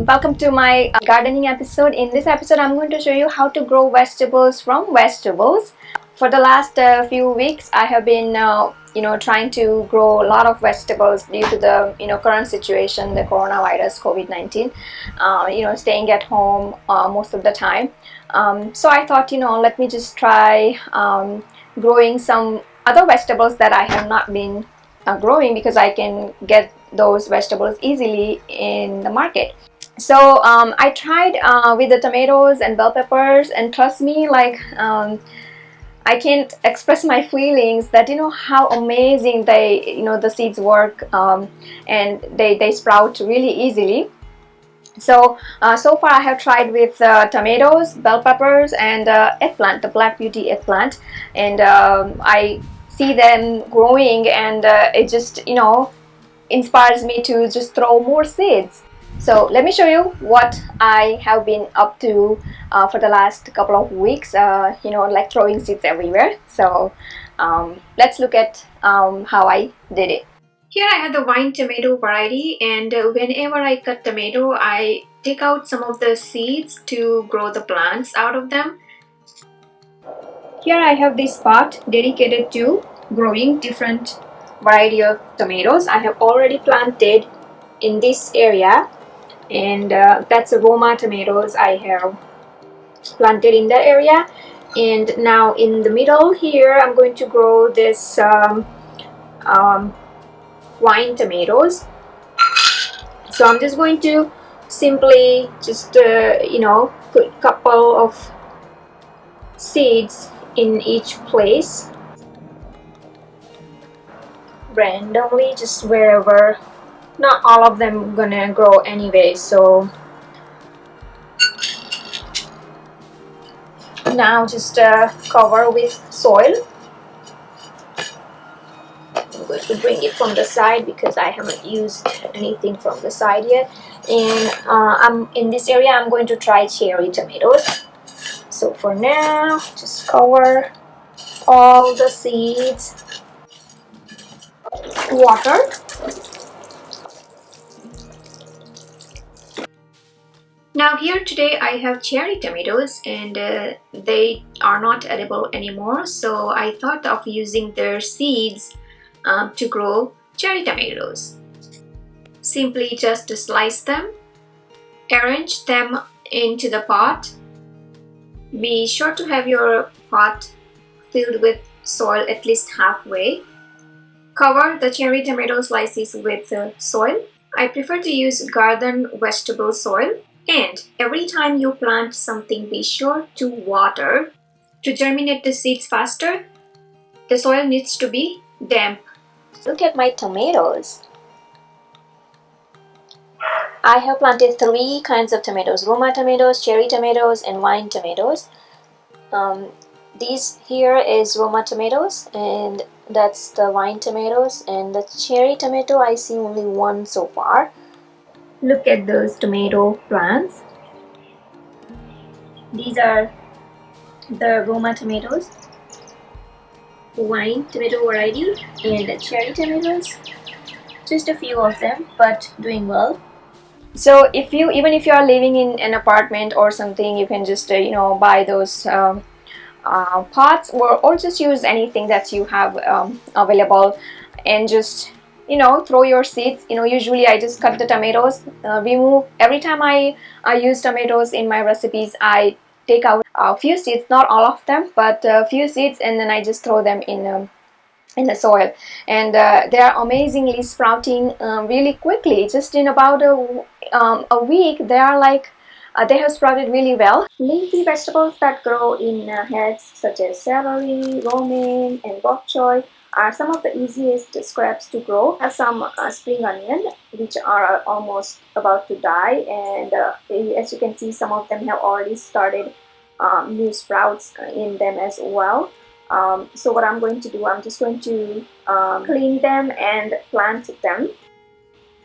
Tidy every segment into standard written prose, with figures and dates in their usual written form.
Welcome to my gardening episode. In this episode, I'm going to show you how to grow vegetables from vegetables. For the last few weeks, I have been trying to grow a lot of vegetables due to the current situation, the coronavirus, COVID-19, staying at home most of the time. So I thought, let me just try growing some other vegetables that I have not been growing, because I can get those vegetables easily in the market. So I tried with the tomatoes and bell peppers, and trust me, I can't express my feelings that how amazing the seeds work, and they sprout really easily. So so far I have tried with tomatoes, bell peppers, and eggplant, the black beauty eggplant, and I see them growing, and it just inspires me to just throw more seeds. So let me show you what I have been up to for the last couple of weeks, like throwing seeds everywhere. So let's look at how I did it. Here I have the vine tomato variety, and whenever I cut tomato, I take out some of the seeds to grow the plants out of them. Here I have this pot dedicated to growing different variety of tomatoes. I have already planted in this area, and that's Roma tomatoes I have planted in that area. And now in the middle here, I'm going to grow this vine tomatoes. So I'm just going to simply just put a couple of seeds in each place randomly, just wherever. Not all of them gonna grow anyway, so now just cover with soil. I'm going to bring it from the side because I haven't used anything from the side yet. And I'm in this area, I'm going to try cherry tomatoes. So for now, just cover all the seeds. Water. Now here today I have cherry tomatoes, and they are not edible anymore, so I thought of using their seeds to grow cherry tomatoes. Simply just slice them, arrange them into the pot. Be sure to have your pot filled with soil at least halfway. Cover the cherry tomato slices with soil. I prefer to use garden vegetable soil. And every time you plant something, be sure to water. To germinate the seeds faster, the soil needs to be damp. Look at my tomatoes. I have planted 3 kinds of tomatoes: Roma tomatoes, cherry tomatoes, and vine tomatoes. These here is Roma tomatoes, and that's the vine tomatoes, and the cherry tomato I see only one so far. Look at those tomato plants. These are the Roma tomatoes, vine tomato variety, and the cherry tomatoes. Just a few of them, but doing well. So even if you are living in an apartment or something, you can just buy those pots, or just use anything that you have available, and just throw your seeds. Usually I just cut the tomatoes, remove every time I use tomatoes in my recipes. I take out a few seeds, not all of them, but a few seeds, and then I just throw them in the soil, and they are amazingly sprouting really quickly. Just in about a week, they are they have sprouted really well. Leafy vegetables that grow in heads, such as celery, romaine, and bok choy, are some of the easiest scraps to grow. I have some spring onion, which are almost about to die, and as you can see, some of them have already started new sprouts in them as well. So what I'm going to do, I'm just going to clean them and plant them.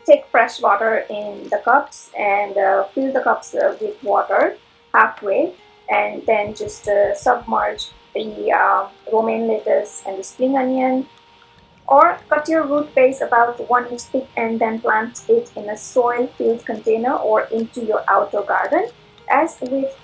Take fresh water in the cups and fill the cups with water halfway, and then just submerge the romaine lettuce and the spring onion Or cut your root base about 1 inch thick and then plant it in a soil-filled container or into your outdoor garden. As with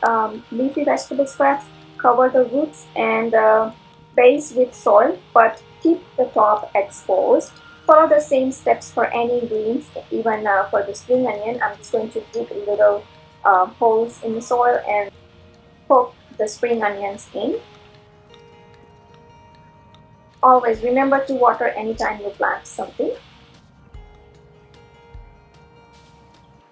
leafy vegetable scraps, cover the roots and the base with soil, but keep the top exposed. Follow the same steps for any greens, even for the spring onion. I'm just going to dig little holes in the soil and poke the spring onions in. Always remember to water anytime you plant something.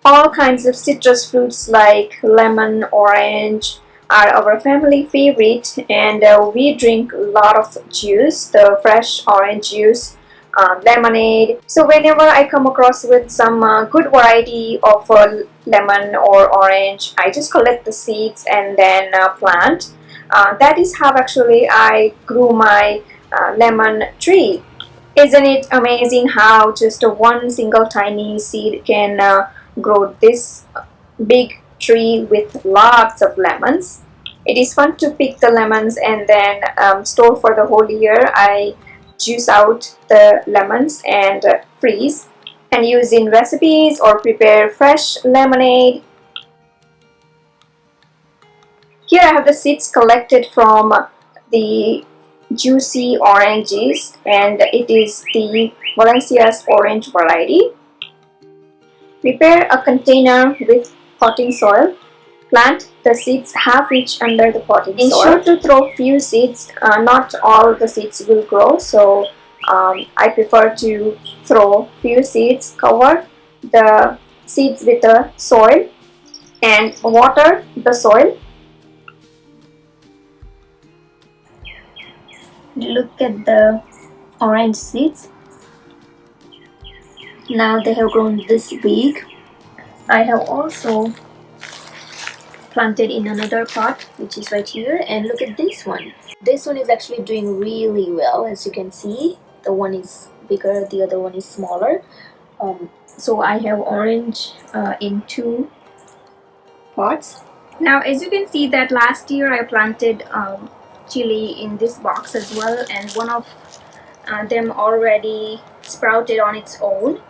All kinds of citrus fruits like lemon, orange are our family favorite, and we drink a lot of juice, the fresh orange juice, lemonade. So whenever I come across with some good variety of lemon or orange, I just collect the seeds and then plant. That is how actually I grew my lemon tree. Isn't it amazing how just one single tiny seed can grow this big tree with lots of lemons? It is fun to pick the lemons and then store for the whole year. I juice out the lemons and freeze and use in recipes or prepare fresh lemonade. Here I have the seeds collected from the juicy oranges, and it is the Valencia's orange variety. Prepare a container with potting soil. Plant the seeds half inch under the potting soil. Ensure to throw few seeds. Not all the seeds will grow, so I prefer to throw few seeds. Cover the seeds with the soil and water the soil. Look at the orange seeds. Now they have grown this big. I have also planted in another pot, which is right here, and look at this one. This one is actually doing really well. As you can see, the one is bigger, the other one is smaller. So I have orange in 2 pots. Now as you can see that last year I planted chili in this box as well, and one of them already sprouted on its own.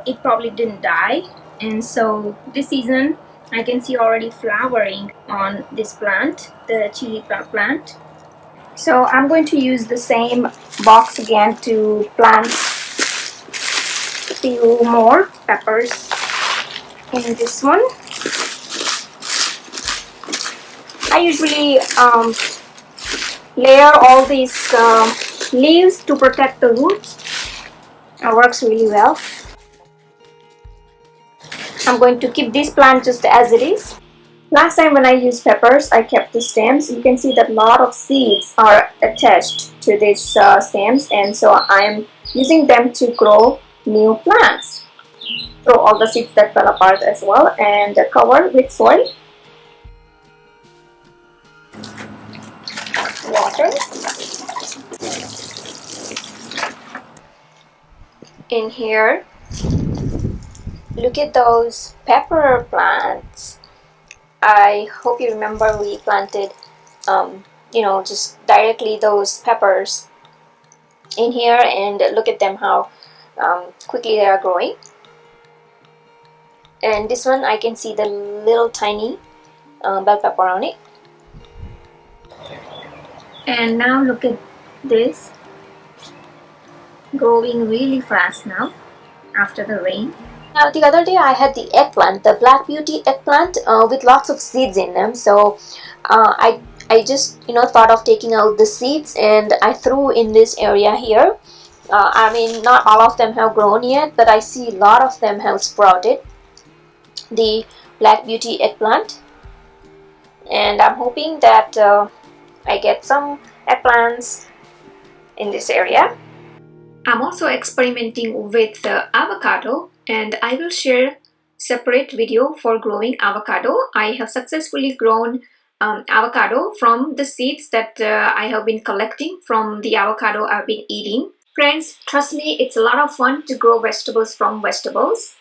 It probably didn't die, and so this season I can see already flowering on this plant, the chili plant. So I'm going to use the same box again to plant a few more peppers in this one. I usually layer all these leaves to protect the roots. It works really well. I'm going to keep this plant just as it is. Last time when I used peppers, I kept the stems. You can see that a lot of seeds are attached to these stems, and so I am using them to grow new plants. Throw all the seeds that fell apart as well and cover with soil. Water. In here, look at those pepper plants. I hope you remember we planted just directly those peppers in here, and look at them how quickly they are growing. And this one I can see the little tiny bell pepper on it. And now look at this, growing really fast now after the rain. Now the other day I had the eggplant, the Black Beauty eggplant with lots of seeds in them. So I just thought of taking out the seeds and I threw in this area here. I mean, not all of them have grown yet, but I see a lot of them have sprouted. The Black Beauty eggplant, and I'm hoping that I get some eggplants in this area. I'm also experimenting with avocado, and I will share separate video for growing avocado. I have successfully grown avocado from the seeds that I have been collecting from the avocado I've been eating. Friends, trust me, it's a lot of fun to grow vegetables from vegetables.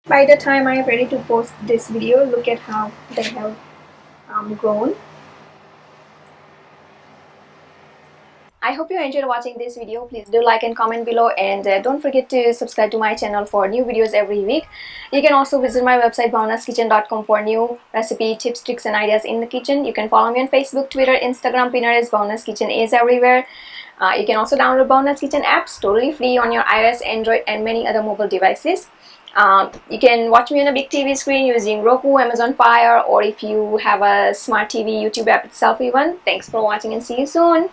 By the time I am ready to post this video, look at how they have grown. I hope you enjoyed watching this video. Please do like and comment below, and don't forget to subscribe to my channel for new videos every week. You can also visit my website bhavnaskitchen.com for new recipe tips, tricks and ideas in the kitchen. You can follow me on Facebook, Twitter, Instagram. Pinterest. Bhavna's Kitchen is everywhere. You can also download Bhavna's Kitchen apps totally free on your iOS, Android and many other mobile devices. You can watch me on a big TV screen using Roku, Amazon Fire, or if you have a smart TV, YouTube app itself even. Thanks for watching and see you soon.